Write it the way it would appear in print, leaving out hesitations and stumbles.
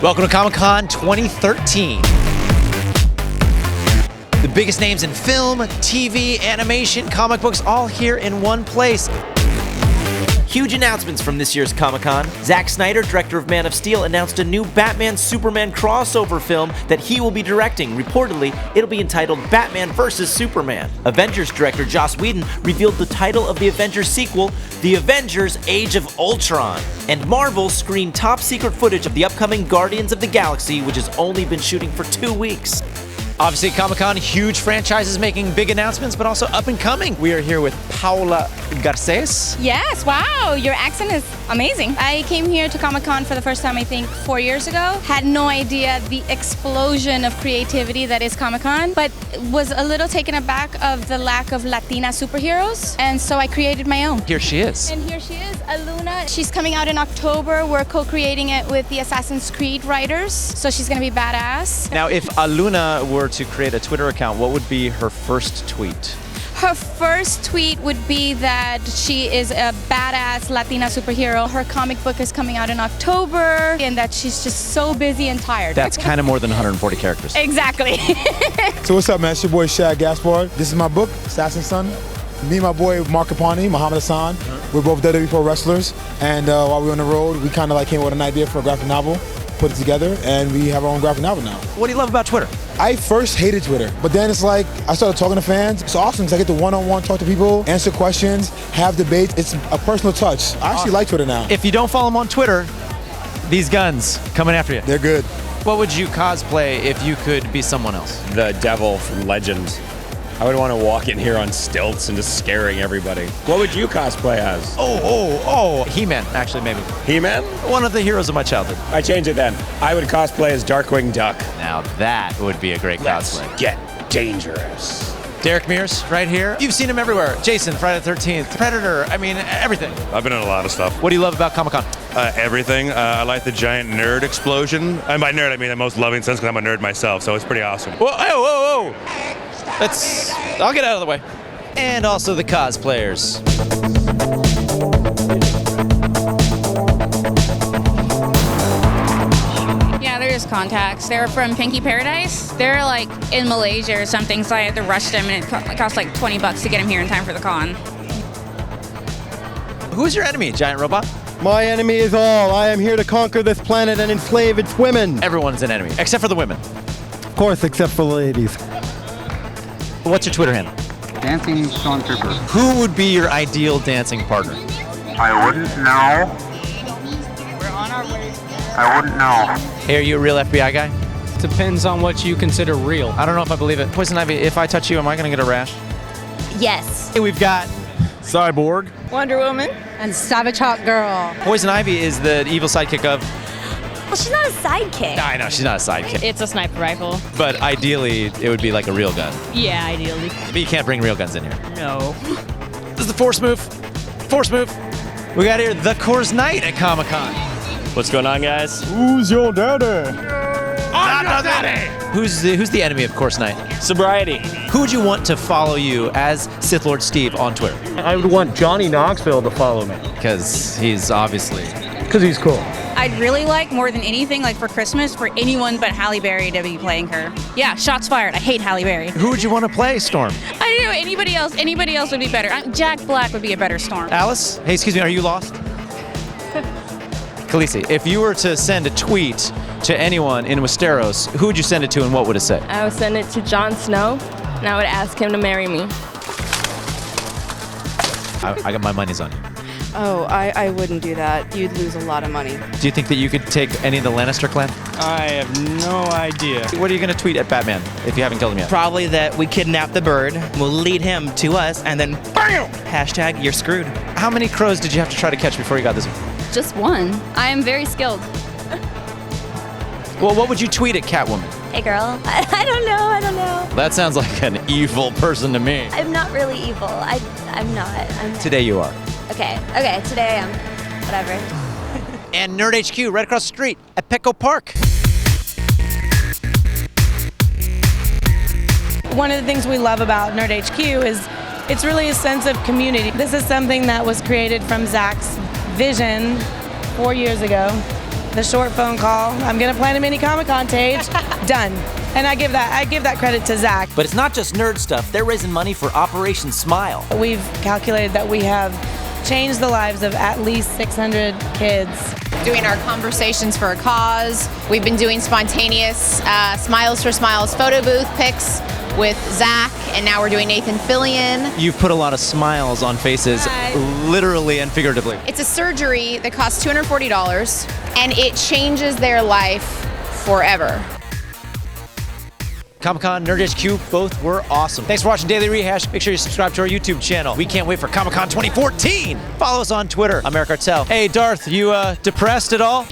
Welcome to Comic-Con 2013. The biggest names in film, TV, animation, comic books, all here in one place. Huge announcements from this year's Comic-Con. Zack Snyder, director of Man of Steel, announced a new Batman-Superman crossover film that he will be directing. Reportedly, it'll be entitled Batman vs. Superman. Avengers director Joss Whedon revealed the title of the Avengers sequel, The Avengers: Age of Ultron. And Marvel screened top-secret footage of the upcoming Guardians of the Galaxy, which has only been shooting for 2 weeks. Obviously, Comic-Con, huge franchises making big announcements, but also up and coming. We are here with Paula Garces. Yes, wow, your accent is amazing. I came here to Comic-Con for the first time, I think, 4 years ago. Had no idea the explosion of creativity that is Comic-Con, but was a little taken aback of the lack of Latina superheroes, and so I created my own. Here she is. And here she is, Aluna. She's coming out in October. We're co-creating it with the Assassin's Creed writers, so she's gonna be badass. Now, if Aluna were to create a Twitter account, what would be her first tweet? Her first tweet would be that she is a badass Latina superhero. Her comic book is coming out in October, and that she's just so busy and tired. That's kind of more than 140 characters. Exactly. So what's up, man? It's your boy Shad Gaspard. This is my book, Assassin's Son. Me and my boy Mark Capani, Muhammad Hassan, we're both WWE Pro wrestlers, and while we were on the road, we kind of like came up with an idea for a graphic novel, put it together, and we have our own graphic novel now. What do you love about Twitter? I first hated Twitter, but then it's like I started talking to fans. It's awesome because I get to one-on-one talk to people, answer questions, have debates. It's a personal touch. I actually like Twitter now. If you don't follow them on Twitter, these guns coming after you. They're good. What would you cosplay if you could be someone else? The devil from Legend. I would want to walk in here on stilts and just scaring everybody. What would you cosplay as? Oh, He-Man, actually, maybe. He-Man? One of the heroes of my childhood. I change it then. I would cosplay as Darkwing Duck. Now that would be a great Let's cosplay. get dangerous. Derek Mears, right here. You've seen him everywhere. Jason, Friday the 13th, Predator, I mean, everything. I've been in a lot of stuff. What do you love about Comic-Con? Everything. I like the giant nerd explosion. And by nerd, I mean the most loving sense because I'm a nerd myself, so it's pretty awesome. Whoa. I'll get out of the way. And also the cosplayers. Yeah, they're just contacts. They're from Pinky Paradise. They're like in Malaysia or something, so I had to rush them, and it cost like $20 to get them here in time for the con. Who's your enemy, giant robot? My enemy is all. I am here to conquer this planet and enslave its women. Everyone's an enemy, except for the women. Of course, except for the ladies. What's your Twitter handle? Dancing Stormtrooper. Who would be your ideal dancing partner? I wouldn't know. We're on our way. I wouldn't know. Hey, are you a real FBI guy? Depends on what you consider real. I don't know if I believe it. Poison Ivy, if I touch you, am I going to get a rash? Yes. Hey, we've got Cyborg. Wonder Woman. And Savage Hot Girl. Poison Ivy is the evil sidekick of... Well, she's not a sidekick. I know, she's not a sidekick. It's a sniper rifle. But ideally, it would be like a real gun. Yeah, ideally. But you can't bring real guns in here. No. This is the Force move. Force move. We got here the Coors Knight at Comic-Con. What's going on, guys? Who's your daddy? Who's the enemy of Coors Knight? Sobriety. Who would you want to follow you as Sith Lord Steve on Twitter? I would want Johnny Knoxville to follow me. Because he's obviously... Because he's cool. I'd really like more than anything, like for Christmas, for anyone but Halle Berry to be playing her. Yeah, shots fired. I hate Halle Berry. Who would you want to play, Storm? I don't know, anybody else. Anybody else would be better. Jack Black would be a better Storm. Alice? Hey, excuse me, are you lost? Khaleesi, if you were to send a tweet to anyone in Westeros, who would you send it to and what would it say? I would send it to Jon Snow, and I would ask him to marry me. I got my money's on you. Oh, I wouldn't do that. You'd lose a lot of money. Do you think that you could take any of the Lannister clan? I have no idea. What are you going to tweet at Batman if you haven't killed him yet? Probably that we kidnap the bird, we'll lead him to us, and then BAM! Hashtag you're screwed. How many crows did you have to try to catch before you got this one? Just one. I am very skilled. Well, what would you tweet at Catwoman? Hey, girl. I don't know. That sounds like an evil person to me. I'm not really evil. I'm not. Today you are. Okay, today I am. Whatever. And Nerd HQ right across the street at Petco Park. One of the things we love about Nerd HQ is it's really a sense of community. This is something that was created from Zach's vision 4 years ago. the short phone call. I'm gonna plan a mini Comic-Con stage. Done. And I give that credit to Zach. But it's not just nerd stuff. They're raising money for Operation Smile. We've calculated that we have changed the lives of at least 600 kids. Doing our conversations for a cause. We've been doing spontaneous Smiles for Smiles photo booth pics with Zach, and now we're doing Nathan Fillion. You've put a lot of smiles on faces, literally and figuratively. It's a surgery that costs $240, and it changes their life forever. Comic-Con, Nerd HQ, both were awesome. Thanks for watching Daily Rehash. Make sure you subscribe to our YouTube channel. We can't wait for Comic-Con 2014. Follow us on Twitter. I'm Eric Artell. Hey, Darth, you depressed at all?